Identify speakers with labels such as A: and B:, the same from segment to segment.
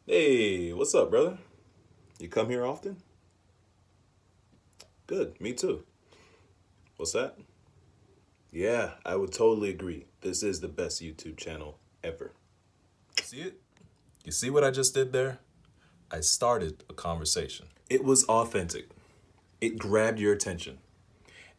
A: Hey, what's up, brother? You come here often? Good, me too. What's that? Yeah, I would totally agree. This is the best YouTube channel ever. See it? You see what I just did there? I started a conversation. It was authentic. It grabbed your attention.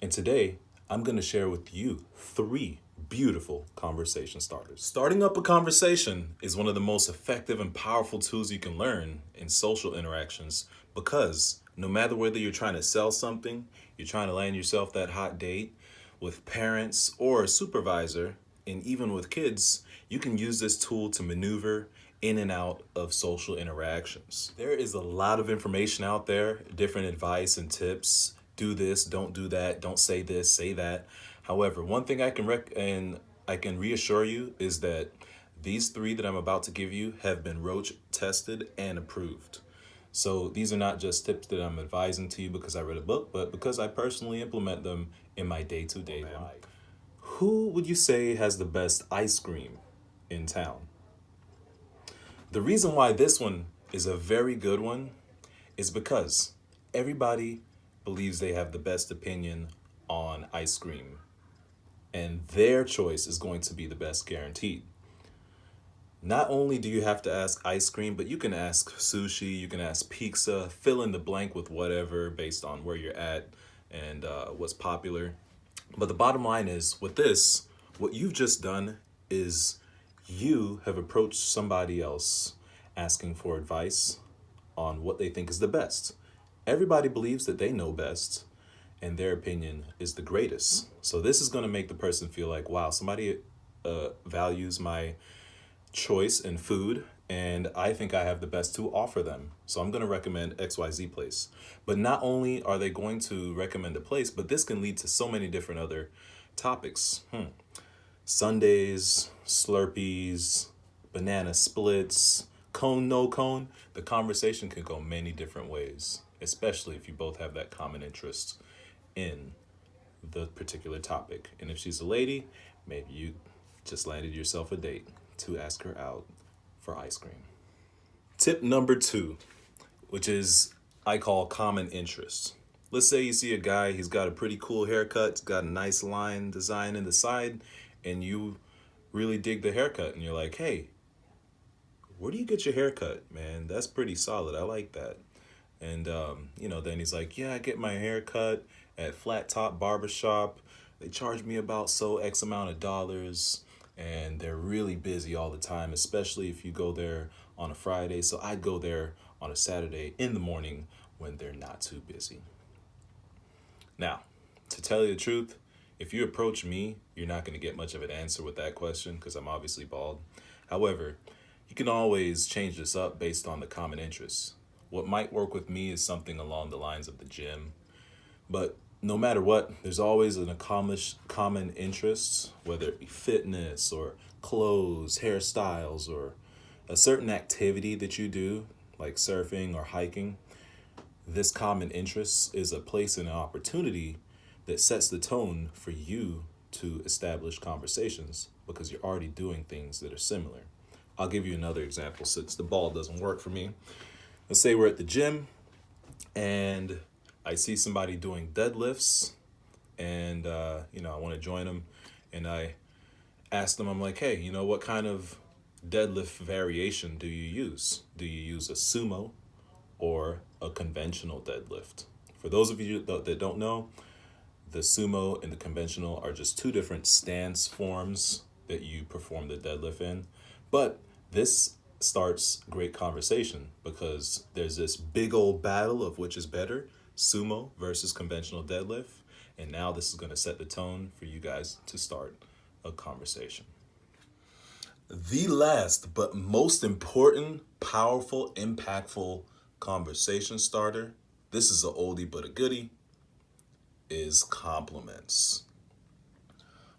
A: And today, I'm going to share with you three beautiful conversation starters. Starting up a conversation is one of the most effective and powerful tools you can learn in social interactions because no matter whether you're trying to sell something, you're trying to land yourself that hot date with parents or a supervisor, and even with kids, you can use this tool to maneuver in and out of social interactions. There is a lot of information out there, different advice and tips. Do this, don't do that, don't say this, say that. However, one thing I can reassure you is that these three that I'm about to give you have been roach tested and approved. So these are not just tips that I'm advising to you because I read a book, but because I personally implement them in my day-to-day life. Who would you say has the best ice cream in town? The reason why this one is a very good one is because everybody believes they have the best opinion on ice cream, and their choice is going to be the best guaranteed. Not only do you have to ask ice cream, but you can ask sushi, you can ask pizza, fill in the blank with whatever based on where you're at and what's popular. But the bottom line is with this, what you've just done is you have approached somebody else asking for advice on what they think is the best. Everybody believes that they know best and their opinion is the greatest. So this is going to make the person feel like, wow, somebody values my choice in food and I think I have the best to offer them. So I'm going to recommend XYZ place. But not only are they going to recommend a place, but this can lead to so many different other topics. Sundays, Slurpees, banana splits, cone, no cone. The conversation can go many different ways, especially if you both have that common interest in the particular topic. And if she's a lady, maybe you just landed yourself a date to ask her out for ice cream. Tip number two, which is I call common interest. Let's say you see a guy, he's got a pretty cool haircut, he's got a nice line design in the side, and you really dig the haircut, and you're like, hey, where do you get your haircut, man? That's pretty solid. I like that. And, then he's like, yeah, I get my hair cut at Flat Top Barbershop. They charge me about so X amount of dollars. And they're really busy all the time, especially if you go there on a Friday. So I'd go there on a Saturday in the morning when they're not too busy. Now, to tell you the truth, if you approach me, you're not going to get much of an answer with that question because I'm obviously bald. However, you can always change this up based on the common interests. What might work with me is something along the lines of the gym. But no matter what, there's always an accomplished common interest, whether it be fitness or clothes, hairstyles, or a certain activity that you do, like surfing or hiking. This common interest is a place and an opportunity that sets the tone for you to establish conversations because you're already doing things that are similar. I'll give you another example since the ball doesn't work for me. Let's say we're at the gym and I see somebody doing deadlifts and, I want to join them. And I ask them, I'm like, hey, what kind of deadlift variation do you use? Do you use a sumo or a conventional deadlift? For those of you that don't know, the sumo and the conventional are just two different stance forms that you perform the deadlift in. But this starts great conversation because there's this big old battle of which is better, sumo versus conventional deadlift. And now this is going to set the tone for you guys to start a conversation. The last but most important, powerful, impactful conversation starter, this is a oldie but a goodie, is compliments.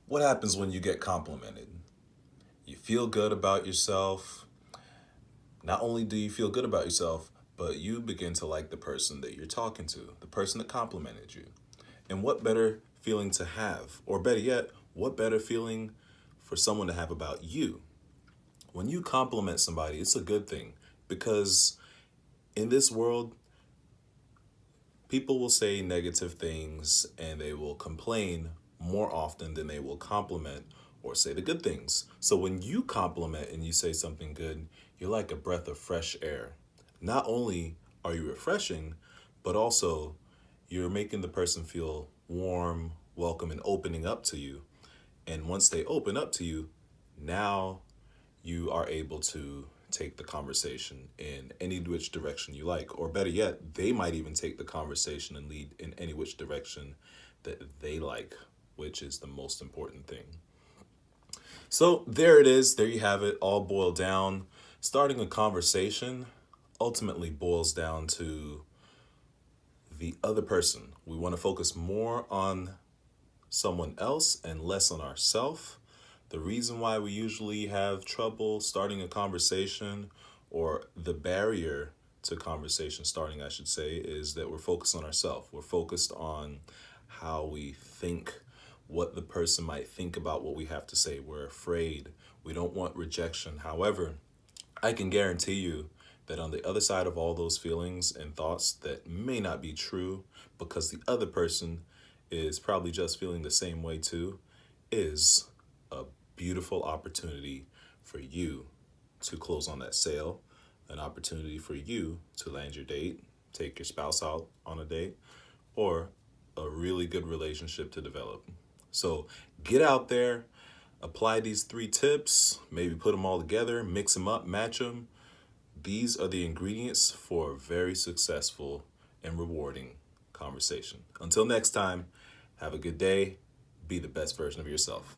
A: What happens when you get complimented? You feel good about yourself. Not only do you feel good about yourself, but you begin to like the person that you're talking to, the person that complimented you. And what better feeling to have, or better yet, what better feeling for someone to have about you? When you compliment somebody, it's a good thing. Because in this world, people will say negative things and they will complain more often than they will compliment or say the good things. So when you compliment and you say something good, you're like a breath of fresh air. Not only are you refreshing, but also you're making the person feel warm, welcome, and opening up to you. And once they open up to you, now you are able to take the conversation in any which direction you like. Or better yet, they might even take the conversation and lead in any which direction that they like, which is the most important thing. So there it is. There you have it, all boiled down. Starting a conversation ultimately boils down to the other person. We want to focus more on someone else and less on ourselves. The reason why we usually have trouble starting a conversation, or the barrier to conversation starting, I should say, is that we're focused on ourselves. We're focused on how we think, what the person might think about what we have to say. We're afraid. We don't want rejection. However, I can guarantee you that on the other side of all those feelings and thoughts that may not be true, because the other person is probably just feeling the same way too, is a beautiful opportunity for you to close on that sale, an opportunity for you to land your date, take your spouse out on a date, or a really good relationship to develop. So get out there, apply these 3 tips, maybe put them all together, mix them up, match them. These are the ingredients for a very successful and rewarding conversation. Until next time, have a good day. Be the best version of yourself.